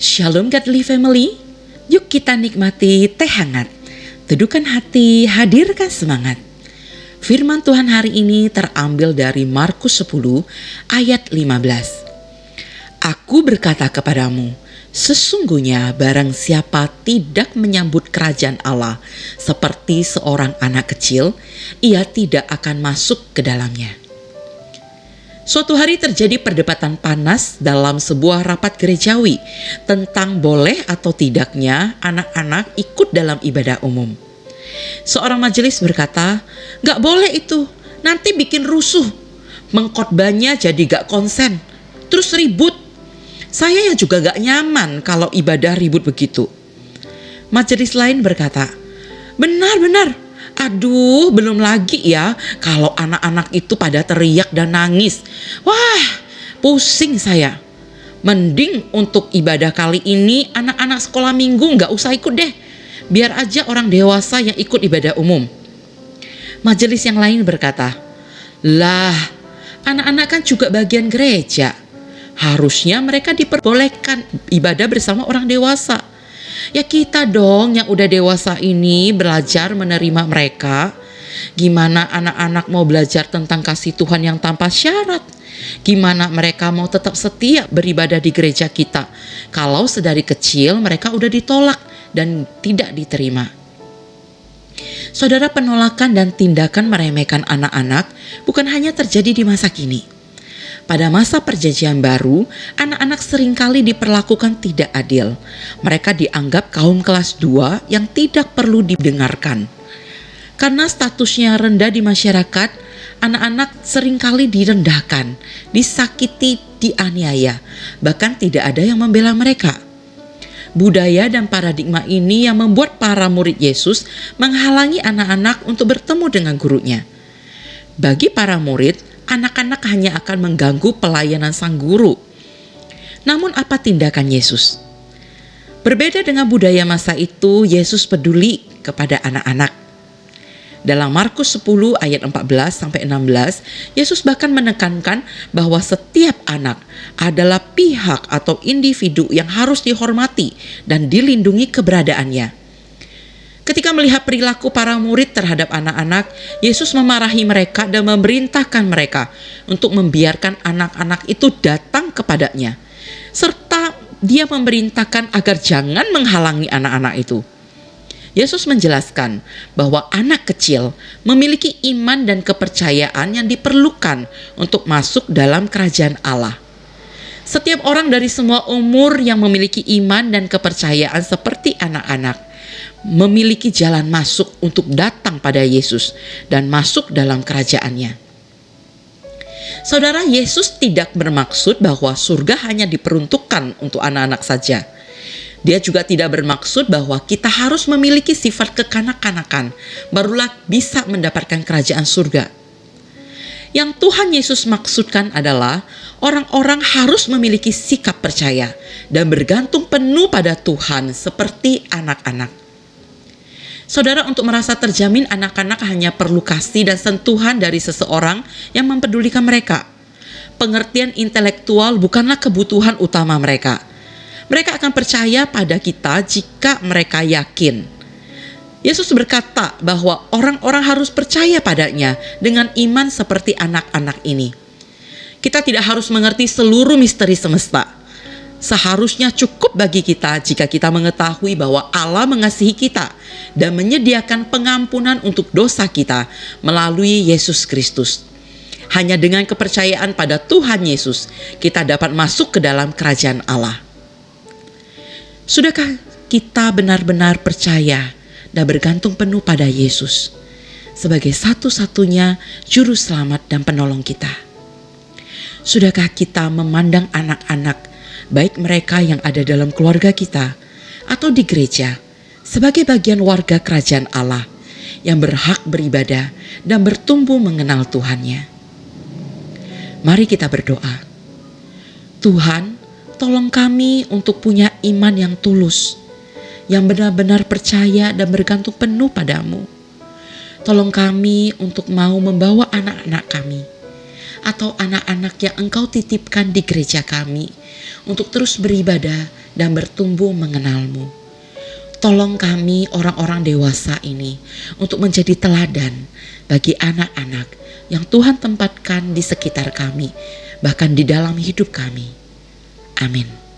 Shalom Godly Family, yuk kita nikmati teh hangat, teduhkan hati, hadirkan semangat. Firman Tuhan hari ini terambil dari Markus 10 ayat 15. Aku berkata kepadamu, sesungguhnya barang siapa tidak menyambut kerajaan Allah seperti seorang anak kecil, ia tidak akan masuk ke dalamnya. Suatu hari terjadi perdebatan panas dalam sebuah rapat gerejawi tentang boleh atau tidaknya anak-anak ikut dalam ibadah umum. Seorang majelis berkata, "Gak boleh itu, nanti bikin rusuh. Mengkhotbahnya jadi gak konsen, terus ribut. Saya juga gak nyaman kalau ibadah ribut begitu." Majelis lain berkata, "Benar-benar. Aduh, belum lagi ya kalau anak-anak itu pada teriak dan nangis. Wah, pusing saya. Mending untuk ibadah kali ini anak-anak sekolah minggu gak usah ikut deh. Biar aja orang dewasa yang ikut ibadah umum." Majelis yang lain berkata, "Lah, anak-anak kan juga bagian gereja. Harusnya mereka diperbolehkan ibadah bersama orang dewasa. Ya kita dong yang udah dewasa ini belajar menerima mereka. Gimana anak-anak mau belajar tentang kasih Tuhan yang tanpa syarat? Gimana mereka mau tetap setia beribadah di gereja kita kalau sedari kecil mereka udah ditolak dan tidak diterima?" Saudara, penolakan dan tindakan meremehkan anak-anak bukan hanya terjadi di masa kini. Pada masa perjanjian baru, anak-anak seringkali diperlakukan tidak adil. Mereka dianggap kaum kelas 2 yang tidak perlu didengarkan. Karena statusnya rendah di masyarakat, anak-anak seringkali direndahkan, disakiti, dianiaya, bahkan tidak ada yang membela mereka. Budaya dan paradigma ini yang membuat para murid Yesus menghalangi anak-anak untuk bertemu dengan gurunya. Bagi para murid, anak-anak hanya akan mengganggu pelayanan sang guru. Namun apa tindakan Yesus? Berbeda dengan budaya masa itu, Yesus peduli kepada anak-anak. Dalam Markus 10 ayat 14-16, Yesus bahkan menekankan bahwa setiap anak adalah pihak atau individu yang harus dihormati dan dilindungi keberadaannya. Ketika melihat perilaku para murid terhadap anak-anak, Yesus memarahi mereka dan memerintahkan mereka untuk membiarkan anak-anak itu datang kepadanya. Serta dia memerintahkan agar jangan menghalangi anak-anak itu. Yesus menjelaskan bahwa anak kecil memiliki iman dan kepercayaan yang diperlukan untuk masuk dalam kerajaan Allah. Setiap orang dari semua umur yang memiliki iman dan kepercayaan seperti anak-anak memiliki jalan masuk untuk datang pada Yesus dan masuk dalam kerajaannya. Saudara, Yesus tidak bermaksud bahwa surga hanya diperuntukkan untuk anak-anak saja. Dia juga tidak bermaksud bahwa kita harus memiliki sifat kekanak-kanakan barulah bisa mendapatkan kerajaan surga. Yang Tuhan Yesus maksudkan adalah orang-orang harus memiliki sikap percaya dan bergantung penuh pada Tuhan seperti anak-anak. Saudara, untuk merasa terjamin, anak-anak hanya perlu kasih dan sentuhan dari seseorang yang mempedulikan mereka. Pengertian intelektual bukanlah kebutuhan utama mereka. Mereka akan percaya pada kita jika mereka yakin. Yesus berkata bahwa orang-orang harus percaya padanya dengan iman seperti anak-anak ini. Kita tidak harus mengerti seluruh misteri semesta. Seharusnya cukup bagi kita jika kita mengetahui bahwa Allah mengasihi kita dan menyediakan pengampunan untuk dosa kita melalui Yesus Kristus. Hanya dengan kepercayaan pada Tuhan Yesus, kita dapat masuk ke dalam kerajaan Allah. Sudahkah kita benar-benar percaya dan bergantung penuh pada Yesus sebagai satu-satunya juru selamat dan penolong kita? Sudahkah kita memandang anak-anak, baik mereka yang ada dalam keluarga kita atau di gereja, sebagai bagian warga kerajaan Allah yang berhak beribadah dan bertumbuh mengenal Tuhannya? Mari kita berdoa. Tuhan, tolong kami untuk punya iman yang tulus, yang benar-benar percaya dan bergantung penuh padamu. Tolong kami untuk mau membawa anak-anak kami atau anak-anak yang Engkau titipkan di gereja kami untuk terus beribadah dan bertumbuh mengenal-Mu. Tolong kami orang-orang dewasa ini untuk menjadi teladan bagi anak-anak yang Tuhan tempatkan di sekitar kami, bahkan di dalam hidup kami. Amin.